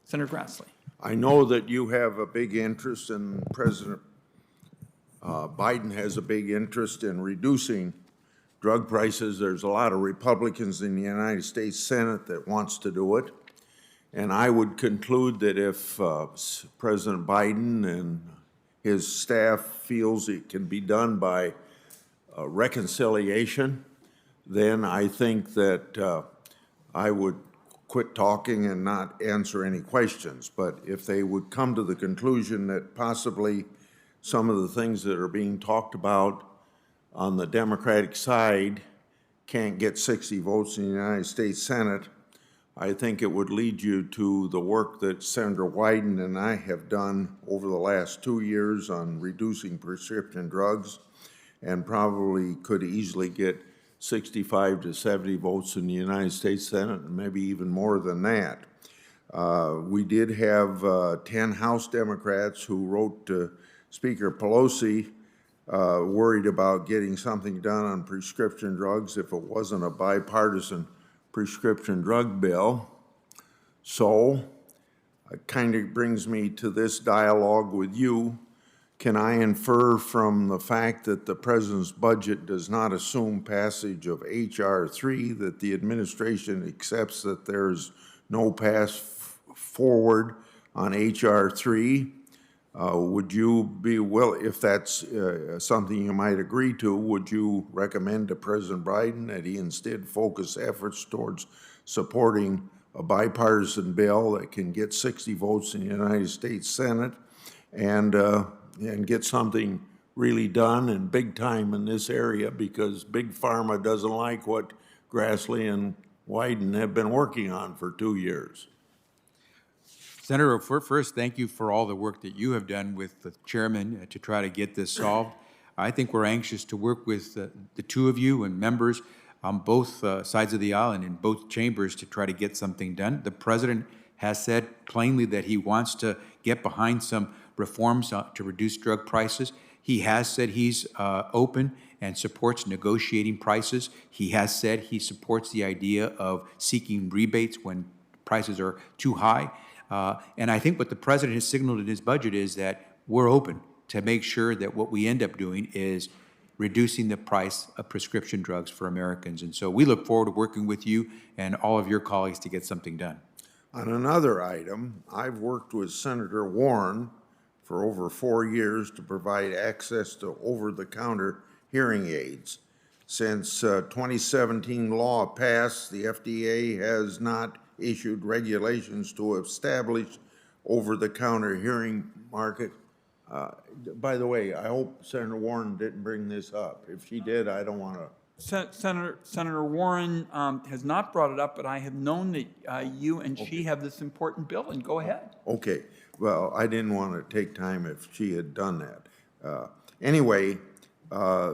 Senator Grassley. I know that you have a big interest, and President Biden has a big interest in reducing drug prices. There's a lot of Republicans in the United States Senate that wants to do it. And I would conclude that if President Biden and his staff feels it can be done by reconciliation, then I think that I would quit talking and not answer any questions. But if they would come to the conclusion that possibly some of the things that are being talked about on the Democratic side can't get 60 votes in the United States Senate, I think it would lead you to the work that Senator Wyden and I have done over the last 2 years on reducing prescription drugs, and probably could easily get 65 to 70 votes in the United States Senate, and maybe even more than that. We did have 10 House Democrats who wrote to Speaker Pelosi worried about getting something done on prescription drugs if it wasn't a bipartisan prescription drug bill. So it kind of brings me to this dialogue with you. Can I infer from the fact that the president's budget does not assume passage of H.R. 3 that the administration accepts that there's no path forward on H.R. 3? Would you be if that's something you might agree to, would you recommend to President Biden that he instead focus efforts towards supporting a bipartisan bill that can get 60 votes in the United States Senate and get something really done and big time in this area, because Big Pharma doesn't like what Grassley and Wyden have been working on for 2 years? Senator, first, thank you for all the work that you have done with the chairman to try to get this solved. I think we're anxious to work with the two of you and members on both sides of the aisle and in both chambers to try to get something done. The president has said plainly that he wants to get behind some reforms to reduce drug prices. He has said he's open and supports negotiating prices. He has said he supports the idea of seeking rebates when prices are too high. And I think what the president has signaled in his budget is that we're open to make sure that what we end up doing is reducing the price of prescription drugs for Americans. And so we look forward to working with you and all of your colleagues to get something done. On another item, I've worked with Senator Warren for over 4 years to provide access to over-the-counter hearing aids. Since 2017 law passed, the FDA has not issued regulations to establish over-the-counter hearing market. By the way, I hope Senator Warren didn't bring this up. If she did, I don't want to. Senator Warren has not brought it up, but I have known that you and she have this important bill, and go ahead. Okay. Well, I didn't want to take time if she had done that. Anyway,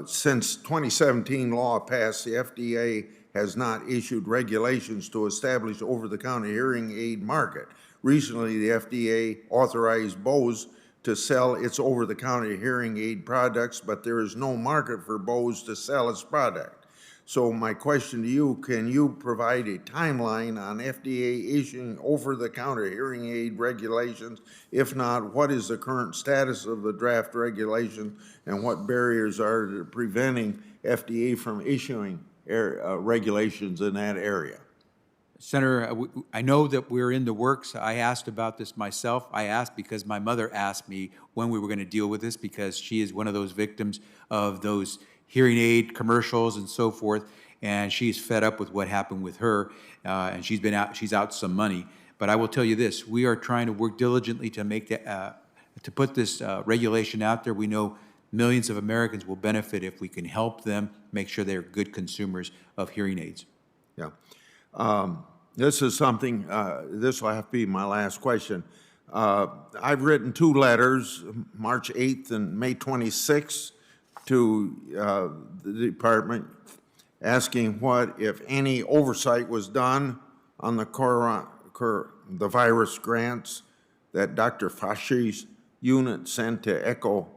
since 2017 law passed, the FDA has not issued regulations to establish over-the-counter hearing aid market. Recently, the FDA authorized Bose to sell its over-the-counter hearing aid products, but there is no market for Bose to sell its product. So my question to you, can you provide a timeline on FDA issuing over-the-counter hearing aid regulations? If not, what is the current status of the draft regulation, and what barriers are preventing FDA from issuing regulations in that area? Senator, I know that we're in the works. I asked about this myself. I asked because my mother asked me when we were going to deal with this, because she is one of those victims of those hearing aid commercials and so forth, and she's fed up with what happened with her, and she's out some money. But I will tell you this: we are trying to work diligently to make to put this regulation out there. We know millions of Americans will benefit if we can help them make sure they're good consumers of hearing aids. Yeah. This is something, this will have to be my last question. I've written 2 letters, March 8th and May 26th, to the department asking what, if any, oversight was done on the virus grants that Dr. Fauci's unit sent to Echo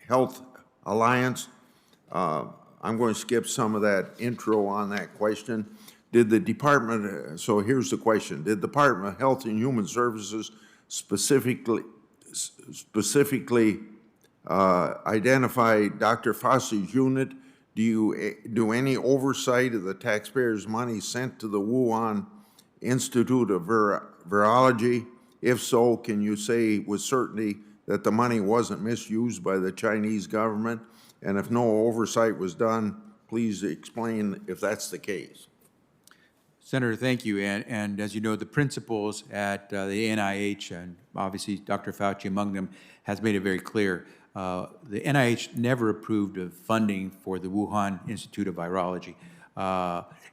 Health Alliance. I'm going to skip some of that intro on that question. Did the Department, so here's the question, did the Department of Health and Human Services specifically identify Dr. Fossey's unit? Do you do any oversight of the taxpayers' money sent to the Wuhan Institute of Virology? If so, can you say with certainty that the money wasn't misused by the Chinese government? And if no oversight was done, please explain if that's the case. Senator, thank you. And as you know, the principals at the NIH, and obviously Dr. Fauci among them, has made it very clear. The NIH never approved of funding for the Wuhan Institute of Virology.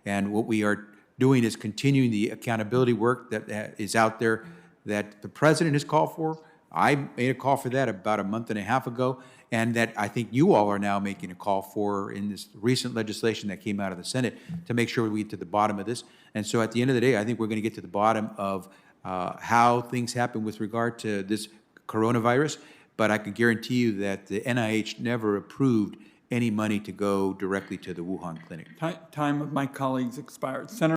And what we are doing is continuing the accountability work that is out there that the president has called for. I made a call for that about a month and a half ago, and that I think you all are now making a call for in this recent legislation that came out of the Senate to make sure we get to the bottom of this. And so at the end of the day, I think we're going to get to the bottom of how things happen with regard to this coronavirus, but I can guarantee you that the NIH never approved any money to go directly to the Wuhan clinic. Time of my colleagues expired. Senator